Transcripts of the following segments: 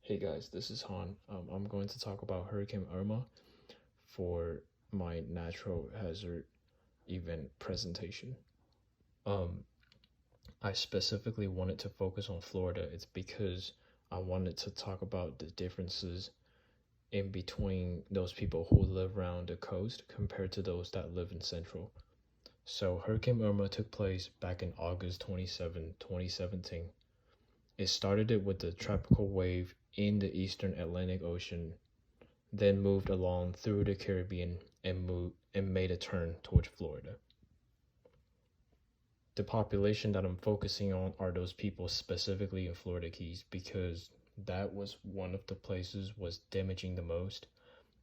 Hey guys, this is Han. I'm going to talk about Hurricane Irma for my natural hazard event presentation. Um, I specifically wanted to focus on Florida. It's because I wanted to talk about the differences in between those people who live around the coast compared to those that live in Central. So Hurricane Irma took place back in August 2017. It started it with the tropical wave in the eastern Atlantic Ocean, then moved along through the Caribbean and made a turn towards Florida. The population that I'm focusing on are those people specifically in Florida Keys because that was one of the places was damaging the most,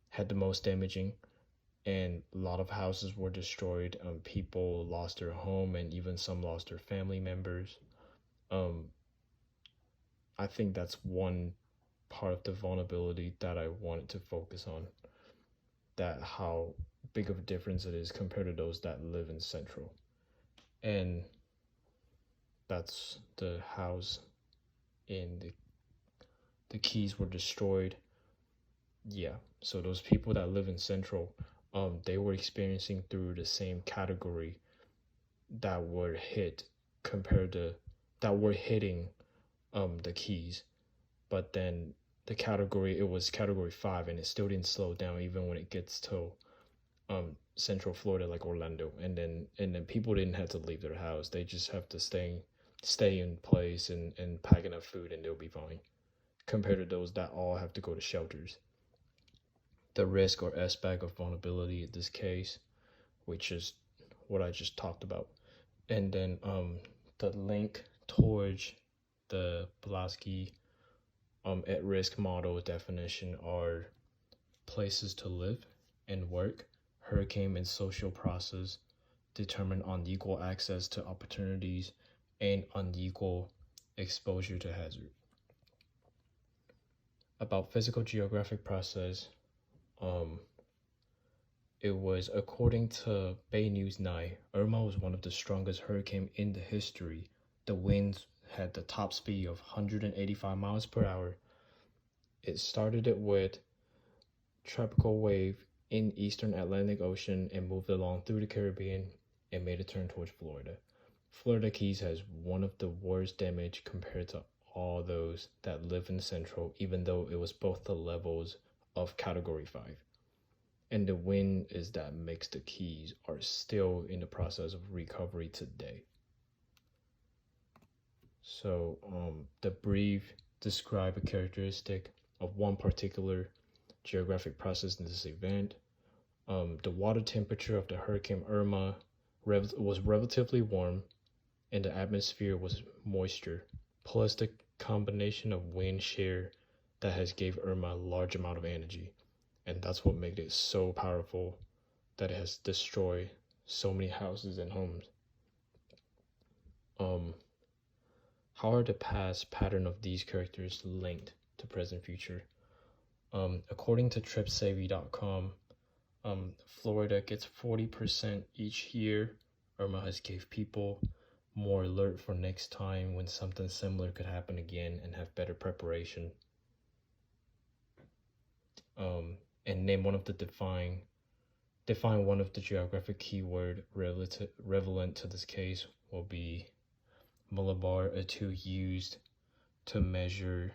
had the most damaging, and a lot of houses were destroyed. People lost their home and even some lost their family members. Um, I think that's one part of the vulnerability that I wanted to focus on. That how big of a difference it is compared to those that live in Central. And that's the house in the keys were destroyed. Yeah. So those people that live in Central, they were experiencing through the same category that were hit compared to that were hitting the keys. But then the category it was category 5 and it still didn't slow down even when it gets to Central Florida like Orlando, and then people didn't have to leave their house. They just have to stay in place and pack enough food and they'll be fine. Compared to those that all have to go to shelters. The risk or aspect of vulnerability in this case, which is what I just talked about. And then the link towards the Pulaski at risk model definition are places to live and work, hurricane and social process, determine unequal access to opportunities, and unequal exposure to hazard. About physical geographic process, it was according to Bay News 9, Irma was one of the strongest hurricanes in the history. The winds had the top speed of 185 miles per hour. It started it with tropical wave in eastern Atlantic Ocean and moved along through the Caribbean and made a turn towards Florida. Florida Keys has one of the worst damage compared to all those that live in Central, even though it was both the levels of Category 5. And the wind is that makes the Keys are still in the process of recovery today. So the brief describe a characteristic of one particular geographic process in this event. The water temperature of the Hurricane Irma was relatively warm and the atmosphere was moisture, plus the combination of wind shear that has gave Irma a large amount of energy. And that's what made it so powerful that it has destroyed so many houses and homes. How are the past pattern of these characters linked to present future? According to tripsavvy.com, Florida gets 40% each year. Irma has gave people more alert for next time when something similar could happen again and have better preparation. And name one of the define one of the geographic keyword relevant to this case will be millibar, a tool used to measure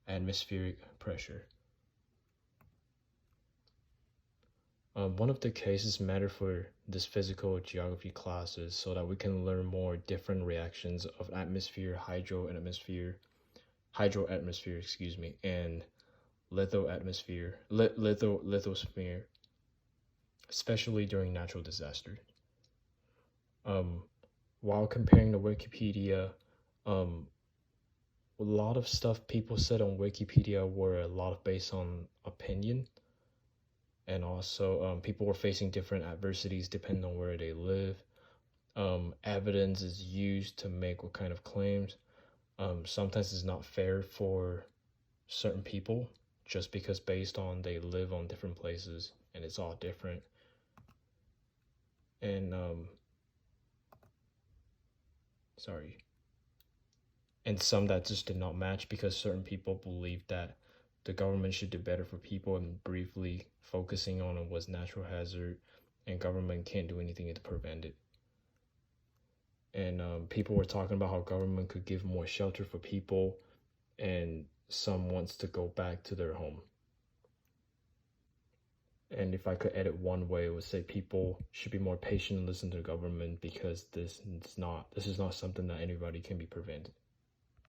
atmospheric pressure. One of the cases matter for this physical geography classes so that we can learn more different reactions of atmosphere, hydroatmosphere, and lithosphere, especially during natural disaster. While comparing to Wikipedia, a lot of stuff people said on Wikipedia were a lot of based on opinion. And also, people were facing different adversities depending on where they live. Evidence is used to make what kind of claims. Sometimes it's not fair for certain people just because based on they live on different places and it's all different. And and some that just did not match because certain people believe that the government should do better for people, and briefly focusing on it was natural hazard, and government can't do anything to prevent it. And people were talking about how government could give more shelter for people, and some wants to go back to their home. And if I could edit one way, it would say people should be more patient and listen to the government, because this is not something that anybody can be prevented.